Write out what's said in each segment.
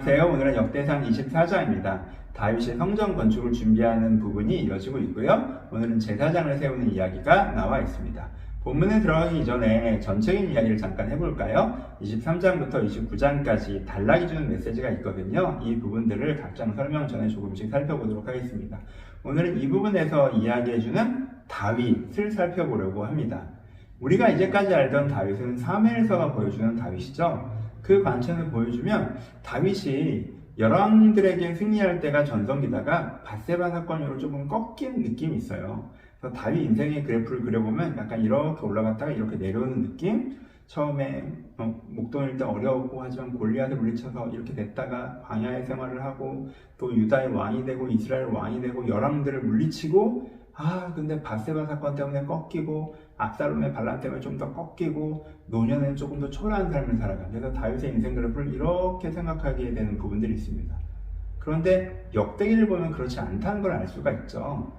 안녕하세요. 오늘은 역대상 24장입니다. 다윗이 성전 건축을 준비하는 부분이 이어지고 있고요. 오늘은 제사장을 세우는 이야기가 나와 있습니다. 본문에 들어가기 전에 전체적인 이야기를 잠깐 해볼까요? 23장부터 29장까지 단락이 주는 메시지가 있거든요. 이 부분들을 각 장 설명 전에 조금씩 살펴보도록 하겠습니다. 오늘은 이 부분에서 이야기해주는 다윗을 살펴보려고 합니다. 우리가 이제까지 알던 다윗은 사무엘서가 보여주는 다윗이죠. 그 관점을 보여주면 다윗이 열왕들에게 승리할 때가 전성기다가 밧세바 사건으로 조금 꺾인 느낌이 있어요. 그래서 다윗 인생의 그래프를 그려보면 약간 이렇게 올라갔다가 이렇게 내려오는 느낌. 처음에 목동일 때 어려웠고 하지만 골리앗을 물리쳐서 이렇게 됐다가 광야의 생활을 하고 또 유다의 왕이 되고 이스라엘 왕이 되고 열왕들을 물리치고 근데 밧세바 사건 때문에 꺾이고 압살롬의 반란 때문에 좀 더 꺾이고 노년에는 조금 더 초라한 삶을 살아간. 그래서 다윗의 인생 그래프를 이렇게 생각하게 되는 부분들이 있습니다. 그런데 역대기를 보면 그렇지 않다는 걸 알 수가 있죠.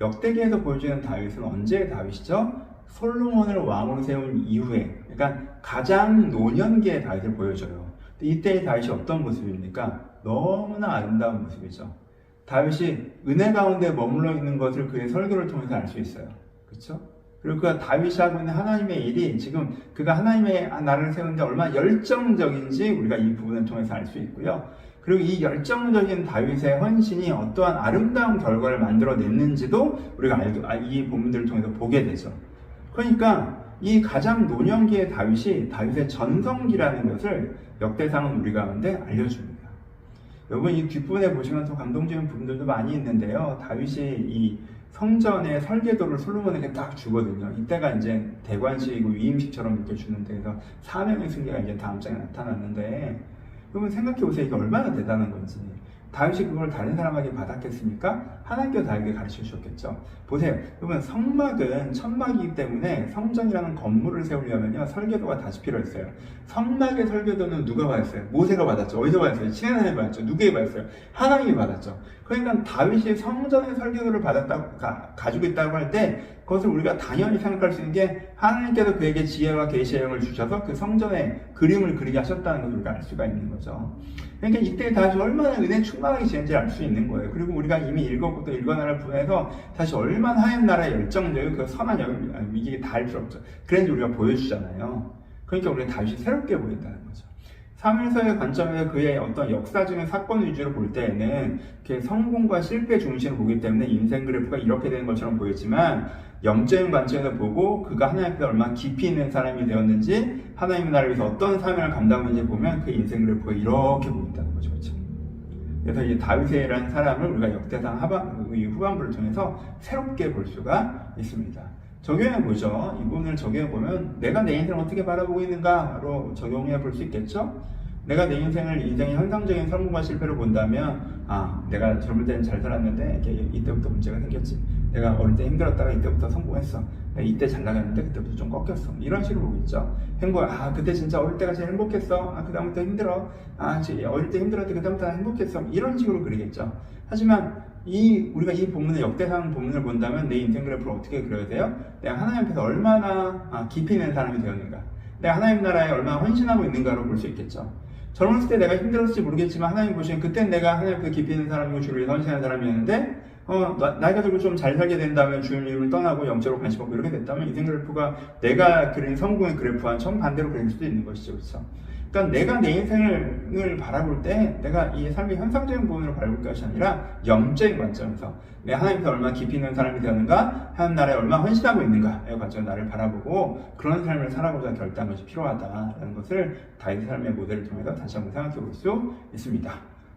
역대기에서 보여주는 다윗은 언제의 다윗이죠? 솔로몬을 왕으로 세운 이후에, 그러니까 가장 노년기의 다윗을 보여줘요. 이때의 다윗이 어떤 모습입니까? 너무나 아름다운 모습이죠. 다윗이 은혜 가운데 머물러 있는 것을 그의 설교를 통해서 알 수 있어요. 그렇죠? 그리고 그가 다윗이 하고 있는 하나님의 일이 지금 그가 하나님의 나라를 세우는데 얼마나 열정적인지 우리가 이 부분을 통해서 알 수 있고요. 그리고 이 열정적인 다윗의 헌신이 어떠한 아름다운 결과를 만들어냈는지도 우리가 이 본문들을 통해서 보게 되죠. 그러니까 이 가장 노년기의 다윗의 전성기라는 것을 역대상은 우리 가운데 알려줍니다. 여러분 이 뒷부분에 보시면 더 감동적인 부분들도 많이 있는데요. 다윗이 이 성전의 설계도를 솔로몬에게 딱 주거든요. 이때가 이제 대관식이고 위임식처럼 이렇게 주는데, 그래서 사명의 승리가 이제 다음 장에 나타났는데, 그러면 생각해 보세요. 이게 얼마나 대단한 건지. 다윗이 그걸 다른 사람에게 받았겠습니까? 하나님께서 다윗에게 가르쳐 주셨겠죠. 보세요. 여러분 성막은 천막이기 때문에 성전이라는 건물을 세우려면요 설계도가 다시 필요했어요. 성막의 설계도는 누가 받았어요? 모세가 받았죠. 어디서 받았어요? 친한 하나님이 받았죠. 누구에게 받았어요? 하나님이 받았죠. 그러니까 다윗이 성전의 설계도를 가지고 있다고 할 때 그것을 우리가 당연히 생각할 수 있는 게 하나님께서 그에게 지혜와 계시의 영을 주셔서 그 성전의 그림을 그리게 하셨다는 것을 우리가 알 수가 있는 거죠. 그러니까 이때 다시 얼마나 은혜 충만하게 지낸지 알 수 있는 거예요. 그리고 우리가 이미 읽었고 또 읽어나갈 부분에서 다시 얼마나 하나님 나라의 열정적이고 그 선한 위기에 닿을 필요 없죠. 그런지 우리가 보여주잖아요. 그러니까 우리가 다윗이 새롭게 보인다는 거죠. 사무엘서의 관점에서 그의 어떤 역사적인 사건 위주로 볼 때에는 성공과 실패 중심으로 보기 때문에 인생 그래프가 이렇게 되는 것처럼 보였지만, 영적인 관점에서 보고 그가 하나님 앞에 얼마나 깊이 있는 사람이 되었는지, 하나님의 나라를 위해서 어떤 사명을 감당했는지 보면 그 인생 그래프가 이렇게 보인다는 거죠. 그렇죠? 그래서 이 다윗이라는 사람을 우리가 역대상 후반부를 통해서 새롭게 볼 수가 있습니다. 적용해보죠. 이 부분을 적용해보면 내가 내 인생을 어떻게 바라보고 있는가로 적용해 볼 수 있겠죠? 내가 내 인생의 현상적인 성공과 실패를 본다면, 내가 젊을 때는 잘 살았는데 이때부터 문제가 생겼지. 내가 어릴 때 힘들었다가 이때부터 성공했어. 내가 이때 잘 나갔는데 그때부터 좀 꺾였어. 이런 식으로 보겠죠. 그때 진짜 어릴 때가 제일 행복했어. 그 다음부터 힘들어. 어릴 때 힘들었는데 그 다음부터 행복했어. 이런 식으로 그리겠죠. 하지만 우리가 이 본문의 역대상 본문을 본다면 내 인생 그래프를 어떻게 그려야 돼요? 내가 하나님 앞에서 얼마나 깊이 있는 사람이 되었는가, 내가 하나님 나라에 얼마나 헌신하고 있는가로 볼 수 있겠죠. 젊었을 때 내가 힘들었을지 모르겠지만 하나님 보시면 그땐 내가 하나님 앞에서 깊이 있는 사람이고 주를 위해서 헌신하는 사람이었는데, 나이가 들고 좀 잘 살게 된다면 주님 이름을 떠나고 영적으로 관심 없고 이렇게 됐다면 인생 그래프가 내가 그린 성공의 그래프와는 정반대로 그릴 수도 있는 것이죠. 그렇죠? 그러니까 내가 내 인생을 바라볼 때 내가 이 삶의 현상적인 부분으로 바라볼 것이 아니라 영적인 관점에서 내가 하나님께서 얼마나 깊이 있는 사람이 되었는가, 하나님 나라에 얼마나 헌신하고 있는가의 관점으로 나를 바라보고 그런 삶을 살아보자 결단한 것이 필요하다라는 것을 다윗의 삶의 모델을 통해서 다시 한번 생각해 볼 수 있습니다.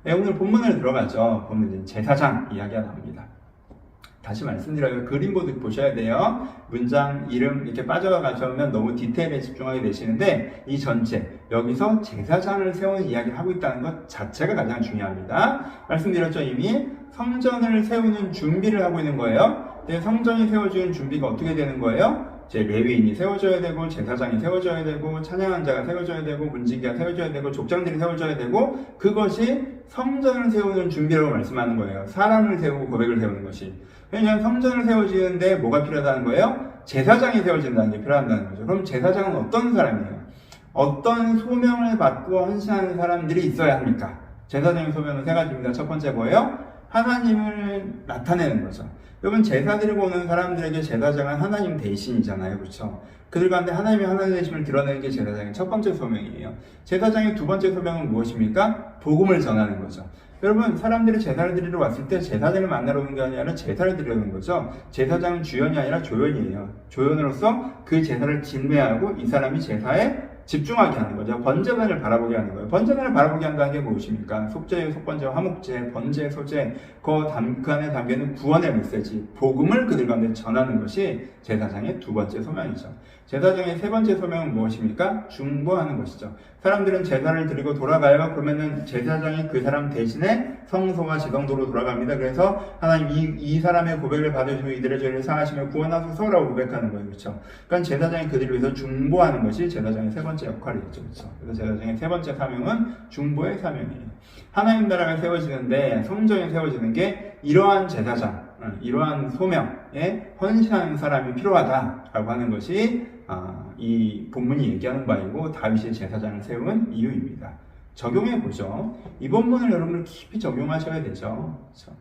오늘 본문을 들어가죠. 본문은 제사장 이야기가 나옵니다. 다시 말씀드려요. 그림보드 보셔야 돼요. 문장 이름 이렇게 빠져가면 너무 디테일에 집중하게 되시는데, 이 전체 여기서 제사장을 세우는 이야기를 하고 있다는 것 자체가 가장 중요합니다. 말씀드렸죠. 이미 성전을 세우는 준비를 하고 있는 거예요. 근데 성전이 세워지는 준비가 어떻게 되는 거예요? 레위인이 세워져야 되고, 제사장이 세워져야 되고, 찬양한 자가 세워져야 되고, 문지기가 세워져야 되고, 족장들이 세워져야 되고, 그것이 성전을 세우는 준비라고 말씀하는 거예요. 사람을 세우고 고백을 세우는 것이. 왜냐하면 성전을 세워지는데 뭐가 필요하다는 거예요? 제사장이 세워진다는 게 필요하다는 거죠. 그럼 제사장은 어떤 사람이에요? 어떤 소명을 받고 헌신하는 사람들이 있어야 합니까? 제사장의 소명은 세 가지입니다. 첫 번째 뭐예요? 하나님을 나타내는 거죠. 여러분 제사 드리고 오는 사람들에게 제사장은 하나님 대신이잖아요. 그렇죠? 그들 가운데 하나님의 하나님 되심을 드러내는 게 제사장의 첫 번째 소명이에요. 제사장의 두 번째 소명은 무엇입니까? 복음을 전하는 거죠. 여러분 사람들이 제사를 드리러 왔을 때 제사장을 만나러 오는 게 아니라 제사를 드리려는 거죠. 제사장은 주연이 아니라 조연이에요. 조연으로서 그 제사를 진매하고 이 사람이 제사에 집중하게 하는 거죠. 번제단을 바라보게 하는 거예요. 번제단을 바라보게 한다는 게 무엇입니까? 속죄, 속번제, 화목제, 번제, 소제, 그 안에 담겨있는 구원의 메시지, 복음을 그들 가운데 전하는 것이 제사장의 두 번째 소명이죠. 제사장의 세 번째 소명은 무엇입니까? 중보하는 것이죠. 사람들은 제사를 드리고 돌아가요. 그러면은 제사장이 그 사람 대신에 성소와 지성소로 돌아갑니다. 그래서 하나님 이 사람의 고백을 받으시고 이들의 죄를 사하시며 구원하소서라고 고백하는 거예요. 그렇죠? 그러니까 제사장이 그들을 위해서 중보하는 것이 제사장의 세 번째 역할이죠. 그렇죠? 그래서 제사장의 세 번째 사명은 중보의 사명이에요. 하나님 나라가 세워지는데 성전이 세워지는 게 이러한 제사장, 이러한 소명에 헌신하는 사람이 필요하다라고 하는 것이 이 본문이 얘기하는 바이고 다윗이 제사장을 세운 이유입니다. 적용해 보죠. 이 본문을 여러분들 깊이 적용하셔야 되죠. 그렇죠?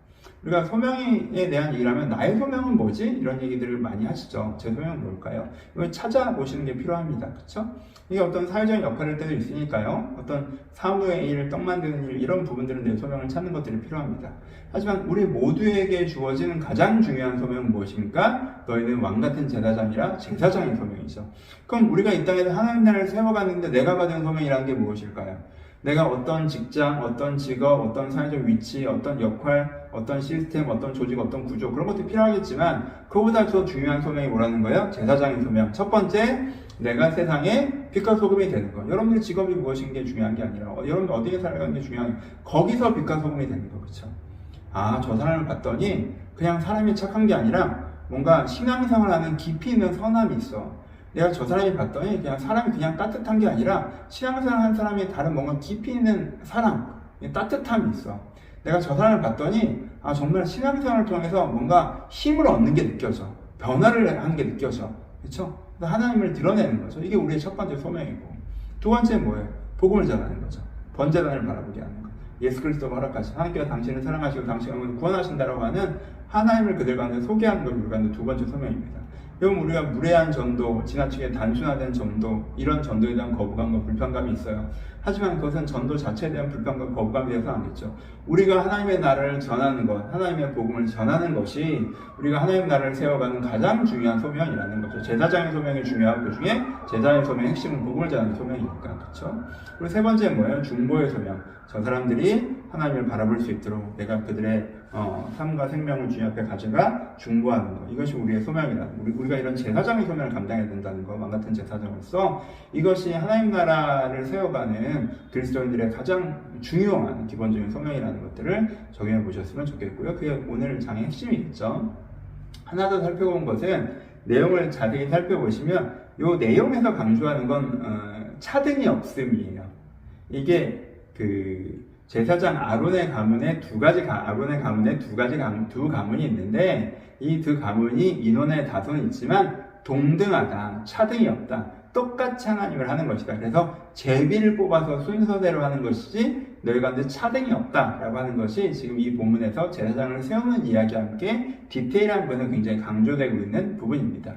우리가 소명에 대한 얘기를 하면 나의 소명은 뭐지? 이런 얘기들을 많이 하시죠. 제 소명은 뭘까요? 이걸 찾아보시는 게 필요합니다. 그렇죠? 이게 어떤 사회적인 역할일 때도 있으니까요. 어떤 사무의 일, 떡 만드는 일 이런 부분들은 내 소명을 찾는 것들이 필요합니다. 하지만 우리 모두에게 주어지는 가장 중요한 소명은 무엇입니까? 너희는 왕같은 제사장이라 제사장의 소명이죠. 그럼 우리가 이 땅에서 하나님 나라를 세워가는데 내가 받은 소명이라는 게 무엇일까요? 내가 어떤 직장, 어떤 직업, 어떤 사회적 위치, 어떤 역할, 어떤 시스템, 어떤 조직, 어떤 구조 그런 것도 필요하겠지만 그보다 더 중요한 소명이 뭐라는 거예요? 제사장의 소명. 첫 번째, 내가 세상에 빛과 소금이 되는 거. 여러분들 직업이 무엇인 게 중요한 게 아니라 여러분들 어디에 살아가는 게 중요한 게 거기서 빛과 소금이 되는 거. 그렇죠? 저 사람을 봤더니 그냥 사람이 착한 게 아니라 뭔가 신앙생활하는 깊이 있는 선함이 있어. 내가 저 사람이 봤더니 그냥 사람이 그냥 따뜻한 게 아니라 신앙생활 한 사람이 다른 뭔가 깊이 있는 사랑, 따뜻함이 있어. 내가 저 사람을 봤더니 정말 신앙생활을 통해서 뭔가 힘을 얻는 게 느껴져. 변화를 하는 게 느껴져. 그렇죠? 하나님을 드러내는 거죠. 이게 우리의 첫 번째 소명이고. 두 번째는 뭐예요? 복음을 전하는 거죠. 번제단을 바라보게 하는 거. 예수 그리스도가 허락하신 하나님께서 당신을 사랑하시고 당신을 구원하신다라고 하는 하나님을 그들 가운데 소개하는 것이 우리가 하는 두 번째 소명입니다. 여러분 우리가 무례한 전도, 지나치게 단순화된 전도 이런 전도에 대한 거부감과 불편감이 있어요. 하지만 그것은 전도 자체에 대한 불편과 거부감이 되어서 안 됐죠. 우리가 하나님의 나라를 전하는 것, 하나님의 복음을 전하는 것이 우리가 하나님의 나라를 세워가는 가장 중요한 소명이라는 거죠. 제사장의 소명이 중요하고 그 중에 제사장의 소명의 핵심은 복음을 전하는 소명이니까. 그렇죠? 그리고 세 번째는 뭐예요? 중보의 소명. 저 사람들이 하나님을 바라볼 수 있도록 내가 그들의 삶과 생명을 주님 앞에 가져가 중보하는 것. 이것이 우리의 소명이라는 거. 우리가 이런 제사장의 소명을 감당해야 된다는 거. 왕같은 제사장으로서 이것이 하나님 나라를 세워가는 그리스도인들의 가장 중요한 기본적인 소명이라는 것들을 적용해 보셨으면 좋겠고요. 그게 오늘 장의 핵심이겠죠. 하나 더 살펴본 것은 내용을 자세히 살펴보시면 이 내용에서 강조하는 건 차등이 없음이에요. 이게 제사장 아론의 가문에 두 가문이 있는데 이 두 가문이 인원의 다소는 있지만 동등하다, 차등이 없다, 똑같이 하나님을 하는 것이다. 그래서 제비를 뽑아서 순서대로 하는 것이지 너희 가운데 차등이 없다라고 하는 것이 지금 이 본문에서 제사장을 세우는 이야기와 함께 디테일한 부분은 굉장히 강조되고 있는 부분입니다.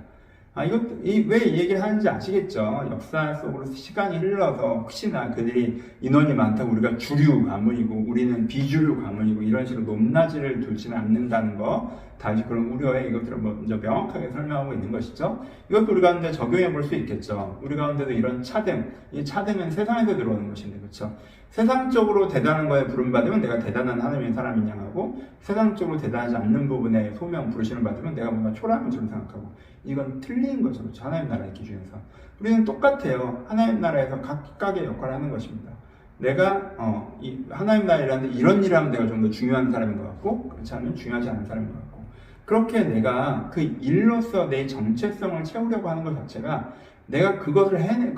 왜 이 얘기를 하는지 아시겠죠? 역사 속으로 시간이 흘러서 혹시나 그들이 인원이 많다고 우리가 주류 가문이고 우리는 비주류 가문이고 이런 식으로 높낮이를 두지는 않는다는 거, 다시 그런 우려에 이것들을 먼저 명확하게 설명하고 있는 것이죠. 이것도 우리 가운데 적용해 볼 수 있겠죠. 우리 가운데도 이런 차등, 이 차등은 세상에서 들어오는 것인데, 그렇죠? 세상적으로 대단한 거에 부름받으면 내가 대단한 하나님의 사람인 양하고, 세상적으로 대단하지 않는 부분에 소명, 부르심을 받으면 내가 뭔가 초라한 것처럼 생각하고, 이건 틀린 거죠. 그렇죠? 하나님 나라의 기준에서. 우리는 똑같아요. 하나님 나라에서 각각의 역할을 하는 것입니다. 내가 이 하나님 나라라는데 이런 일을 하면 내가 좀 더 중요한 사람인 것 같고, 그렇지 않으면 중요하지 않은 사람인 것 같고, 그렇게 내가 그 일로서 내 정체성을 채우려고 하는 것 자체가, 내가 그것을 해내는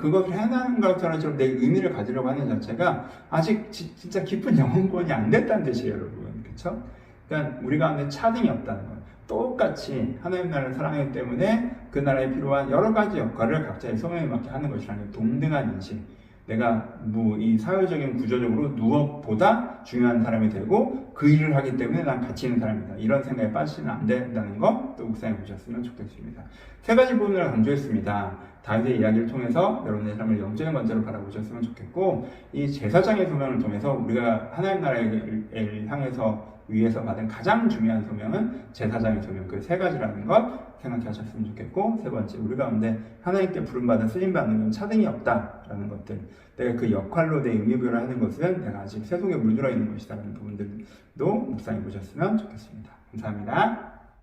것처럼 내 의미를 가지려고 하는 자체가 아직 진짜 깊은 영혼권이 안 됐다는 뜻이에요, 여러분. 그렇죠? 그러니까 우리 가운데 차등이 없다는 거예요. 똑같이 하나님 나라를 사랑하기 때문에 그 나라에 필요한 여러 가지 역할을 각자의 소명에 맞게 하는 것이라는 동등한 인식. 내가 뭐 이 사회적인 구조적으로 누구보다 중요한 사람이 되고 그 일을 하기 때문에 난 가치 있는 사람이다. 이런 생각에 빠지시면 안 된다는 거 또 묵상해 보셨으면 좋겠습니다. 세 가지 부분을 강조했습니다. 다윗의 이야기를 통해서 여러분의 삶을 영적인 관점으로 바라보셨으면 좋겠고, 이 제사장의 소명을 통해서 우리가 하나님 나라를 향해서 위에서 받은 가장 중요한 소명은 제사장의 소명, 그 세 가지라는 것 생각해 하셨으면 좋겠고, 세 번째, 우리 가운데 하나님께 부름받아 쓰임받는 건 차등이 없다라는 것들, 내가 그 역할로 내 의미부여를 하는 것은 내가 아직 새 속에 물들어 있는 것이다라는 부분들도 묵상해 보셨으면 좋겠습니다. 감사합니다.